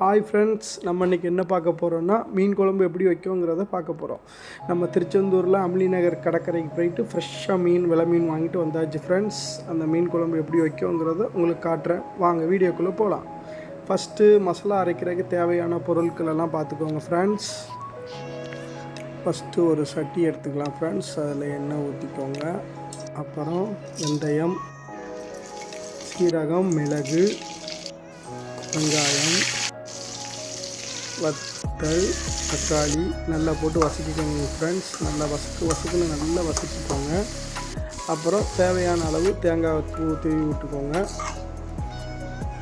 Hi friends, நம்ம இன்றைக்கி என்ன பார்க்க போகிறோன்னா மீன் குழம்பு எப்படி வைக்கோங்கிறத பார்க்க போகிறோம். நம்ம திருச்செந்தூரில் அம்லி நகர் கடற்கரைக்கு போயிட்டு ஃப்ரெஷ்ஷாக விலை மீன் வாங்கிட்டு வந்தாச்சு ஃப்ரெண்ட்ஸ். அந்த மீன் குழம்பு எப்படி வைக்கோங்கிறத உங்களுக்கு காட்டுறேன். வாங்க வீடியோக்குள்ளே போகலாம். ஃபஸ்ட்டு மசாலா அரைக்கிறதுக்கு தேவையான பொருட்களெல்லாம் பார்த்துக்கோங்க ஃப்ரெண்ட்ஸ். ஃபஸ்ட்டு ஒரு சட்டி எடுத்துக்கலாம் ஃப்ரெண்ட்ஸ். அதில் எண்ணெய் ஊற்றிக்கோங்க. அப்புறம் வெந்தயம், சீரகம், மிளகு, வெங்காயம், வத்தல், தக்காளி நல்லா போட்டு வதக்கிக்கோங்க ஃப்ரெண்ட்ஸ். நல்லா வசுக்குன்னு நல்லா வதக்கிக்கோங்க. அப்புறம் தேவையான அளவு தேங்காய் ஊற்றி விட்டுக்கோங்க.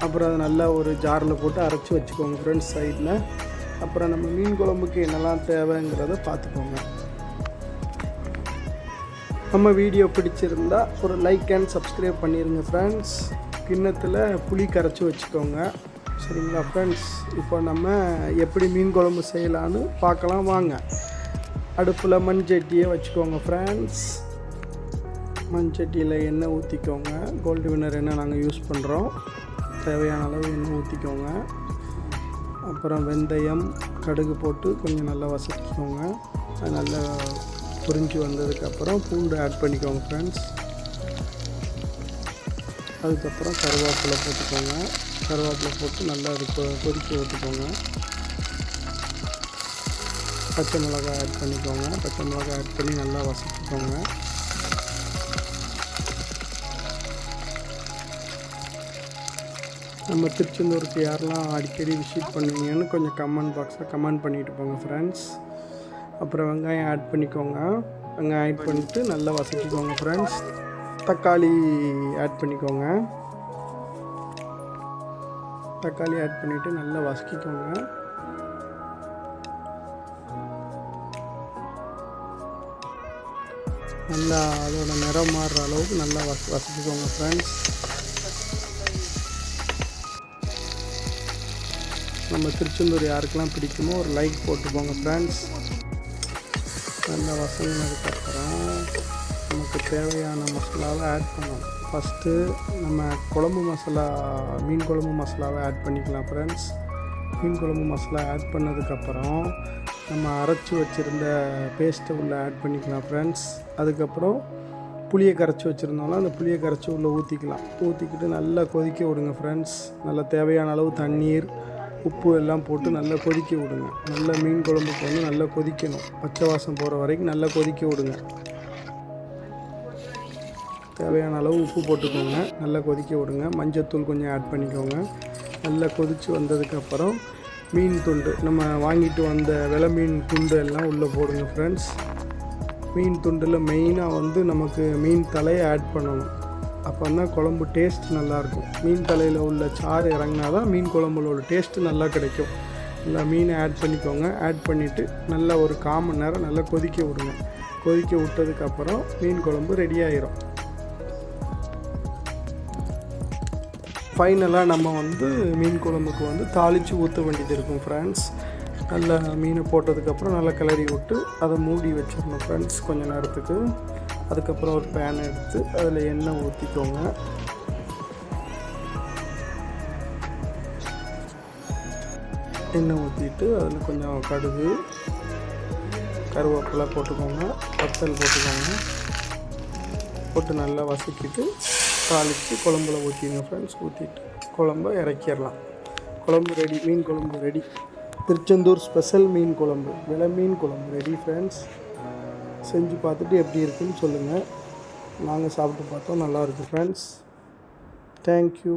அப்புறம் அதை நல்லா ஒரு ஜாரில் போட்டு அரைச்சி வச்சுக்கோங்க ஃப்ரெண்ட்ஸ் சைடில். அப்புறம் நம்ம மீன் குழம்புக்கு என்னெல்லாம் தேவைங்கிறத பார்த்துக்கோங்க. நம்ம வீடியோ பிடிச்சிருந்தா ஒரு லைக் அண்ட் சப்ஸ்கிரைப் பண்ணிடுங்க ஃப்ரெண்ட்ஸ். கிண்ணத்தில் புளி கரைச்சி வச்சுக்கோங்க. சரிங்களா ஃப்ரெண்ட்ஸ்? இப்போ நம்ம எப்படி மீன் குழம்பு செய்யலான்னு பார்க்கலாம் வாங்க. அடுப்பில் மண் சட்டியை வச்சுக்கோங்க ஃப்ரெண்ட்ஸ். மண் சட்டியில் எண்ணெய் ஊற்றிக்கோங்க. கோல்டு வின்னர் எண்ணெய் நாங்கள் யூஸ் பண்ணுறோம். தேவையான அளவு எண்ணெய் ஊற்றிக்கோங்க. அப்புறம் வெந்தயம், கடுகு போட்டு கொஞ்சம் நல்லா வதக்கிக்கோங்க. அது நல்லா பொரிஞ்சு வந்ததுக்கப்புறம் பூண்டு ஆட் பண்ணிக்கோங்க ஃப்ரெண்ட்ஸ். அதுக்கப்புறம் கருவேப்பிலை போட்டுக்கோங்க. கருவேப்பிலை போட்டு நல்லா அது கொதிக்க விட்டுக்கோங்க. பச்சை மிளகாய் ஆட் பண்ணிக்கோங்க. பச்சை மிளகாய் ஆட் பண்ணி நல்லா வதக்கிக்கோங்க. நம்ம திருச்செந்தூருக்கு யாரெல்லாம் அடிக்கடி விசிட் பண்ணுவீங்கன்னு கொஞ்சம் கமெண்ட் பாக்ஸில் கமெண்ட் பண்ணிட்டு போங்க ஃப்ரெண்ட்ஸ். அப்புறம் வெங்காயம் ஆட் பண்ணிக்கோங்க. வெங்காயம் ஆட் பண்ணிவிட்டு நல்லா வதக்கிக்கோங்க ஃப்ரெண்ட்ஸ். தக்காளி ஆட் பண்ணிக்கோங்க. தக்காளி ஆட் பண்ணிவிட்டு நல்லா வதக்கிக்கோங்க. நல்லா அதோட நிறம் மாறுற அளவுக்கு நல்லா வதக்கிக்கோங்க ஃப்ரெண்ட்ஸ். நம்ம திருச்செந்தூர் யாருக்கெல்லாம் பிடிக்குமோ ஒரு லைக் போட்டு போங்க ஃப்ரெண்ட்ஸ். நல்லா வதங்கினதுக்கப்புறம் நமக்கு தேவையான மசாலாவை ஆட் பண்ணணும். ஃபஸ்ட்டு நம்ம குழம்பு மசாலா, மீன் குழம்பு மசாலாவை ஆட் பண்ணிக்கலாம் ஃப்ரெண்ட்ஸ். மீன் குழம்பு மசாலா ஆட் பண்ணதுக்கப்புறம் நம்ம அரைச்சி வச்சுருந்த பேஸ்ட்டை உள்ளே ஆட் பண்ணிக்கலாம் ஃப்ரெண்ட்ஸ். அதுக்கப்புறம் புளியை கரைச்சி வச்சுருந்தோம்னா அந்த புளியை கரைச்சி உள்ளே ஊற்றிக்கலாம். ஊற்றிக்கிட்டு நல்லா கொதிக்க விடுங்க ஃப்ரெண்ட்ஸ். நல்லா தேவையான அளவு தண்ணீர், உப்பு எல்லாம் போட்டு நல்லா கொதிக்க விடுங்க. நல்லா மீன் குழம்புக்கு வந்து நல்லா கொதிக்கணும். பச்சை வாசம் போகிற வரைக்கும் நல்லா கொதிக்க விடுங்க. தேவையான அளவு உப்பு போட்டுக்கோங்க. நல்லா கொதிக்க விடுங்க. மஞ்சத்தூள் கொஞ்சம் ஆட் பண்ணிக்கோங்க. நல்லா கொதித்து வந்ததுக்கப்புறம் மீன் துண்டு, நம்ம வாங்கிட்டு வந்த மீன் துண்டு எல்லாம் உள்ளே போடுங்க ஃப்ரெண்ட்ஸ். மீன் துண்டில் மெயினாக வந்து நமக்கு மீன் தலையை ஆட் பண்ணணும். அப்போ தான் குழம்பு டேஸ்ட் நல்லாயிருக்கும். மீன் தலையில் உள்ள சாறு இறங்கினா தான் மீன் குழம்புல டேஸ்ட்டு நல்லா கிடைக்கும். நல்லா மீனை ஆட் பண்ணிக்கோங்க. ஆட் பண்ணிவிட்டு நல்லா ஒரு 1/4 மணி நேரம் நல்லா கொதிக்க விடுங்க. கொதிக்க விட்டதுக்கப்புறம் மீன் குழம்பு ரெடி ஆகிரும். ஃபைனலாக நம்ம வந்து மீன் குழம்புக்கு வந்து தாளித்து ஊற்ற வேண்டியது இருக்கும் ஃப்ரெண்ட்ஸ். நல்லா மீனை போட்டதுக்கப்புறம் நல்லா கிளறி விட்டு அதை மூடி வச்சிடணும் ஃப்ரெண்ட்ஸ் கொஞ்சம் நேரத்துக்கு. அதுக்கப்புறம் ஒரு பேன் எடுத்து அதில் எண்ணெய் ஊற்றிக்கோங்க. எண்ணெய் ஊற்றிட்டு அதில் கொஞ்சம் கடுகு, கருவேப்பிலை போட்டுக்கோங்க. வத்தல் போட்டுக்கோங்க. போட்டு நல்லா வதக்கிட்டு தாளித்து குழம்புல ஊற்றிடுங்க ஃப்ரெண்ட்ஸ். ஊற்றிட்டு குழம்ப இறக்கிடலாம். குழம்பு ரெடி. மீன் குழம்பு ரெடி. திருச்செந்தூர் ஸ்பெஷல் மீன் குழம்பு, மீன் குழம்பு ரெடி ஃப்ரெண்ட்ஸ். செஞ்சு பார்த்துட்டு எப்படி இருக்குன்னு சொல்லுங்கள். நாங்கள் சாப்பிட்டு பார்த்தோம், நல்லாயிருக்கு ஃப்ரெண்ட்ஸ். தேங்க்யூ.